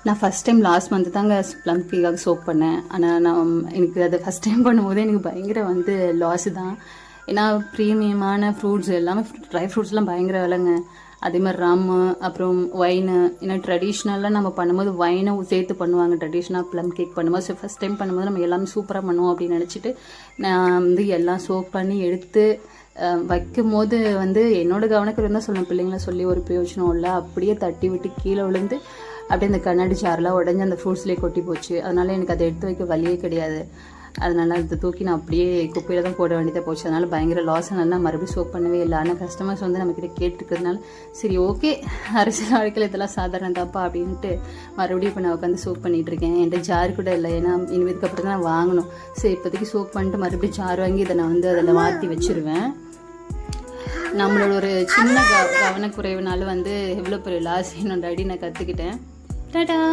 நான் first time last month தாங்க plum கேக்காக soap பண்ணேன். ஆனால் நான் எனக்கு அதை ஃபஸ்ட் டைம் பண்ணும்போது எனக்கு பயங்கர லாஸு தான். ஏன்னா ப்ரீமியமான ஃப்ரூட்ஸ் எல்லாமே ட்ரை ஃப்ரூட்ஸ்லாம் பயங்கர விலைங்க. அதே மாதிரி ரம்மு, அப்புறம் ஒயினு. ஏன்னா ட்ரெடிஷ்னலாக நம்ம பண்ணும்போது ஒயினை சேர்த்து பண்ணுவாங்க ட்ரெடிஷ்னலாக ப்ளம் கேக் பண்ணும்போது. ஸோ ஃபஸ்ட் டைம் பண்ணும்போது நம்ம எல்லாமே சூப்பராக பண்ணுவோம் அப்படின்னு நினச்சிட்டு நான் எல்லாம் சோப் பண்ணி எடுத்து வைக்கும் போது என்னோட கவனக்குறை தான் சொல்லணும். பிள்ளைங்கள சொல்லி ஒரு பிரயோஜனம் இல்லை. அப்படியே தட்டி விட்டு கீழே விழுந்து அப்படியே அந்த கண்ணாடி சாரெலாம் உடஞ்சி அந்த ஃப்ரூட்ஸ்லேயே கொட்டி போச்சு. அதனால் எனக்கு அதை எடுத்து வைக்க வழியே கிடையாது. அதனால் அதை தூக்கி நான் அப்படியே குப்பையில் தான் போட வேண்டியதாக போச்சு. அதனால் பயங்கர லாஸ். அதனால் மறுபடியும் சோப் பண்ணவே இல்லை. ஆனால் கஸ்டமர்ஸ் நம்மக்கிட்ட கேட்டுருக்கிறதுனால சரி ஓகே, அரசியல் வாழ்க்கையில் இதெல்லாம் சாதாரண தாப்பா அப்படின்ட்டு மறுபடியும் இப்போ நான் உட்காந்து சோப் பண்ணிகிட்ருக்கேன். என்கிட்ட ஜார் கூட இல்லை. ஏன்னா இனிமேதுக்கு அப்புறம் தான் நான் வாங்கணும். சரி இப்போதைக்கு சோப் பண்ணிட்டு மறுபடியும் ஜார் வாங்கி இதை நான் அதில் மாற்றி வச்சுருவேன். நம்மளோட ஒரு சின்ன கவனக்குறைவுனால எவ்வளோ பெரிய லாஸ் என்னோட அடி நான் கற்றுக்கிட்டேன். டாடா.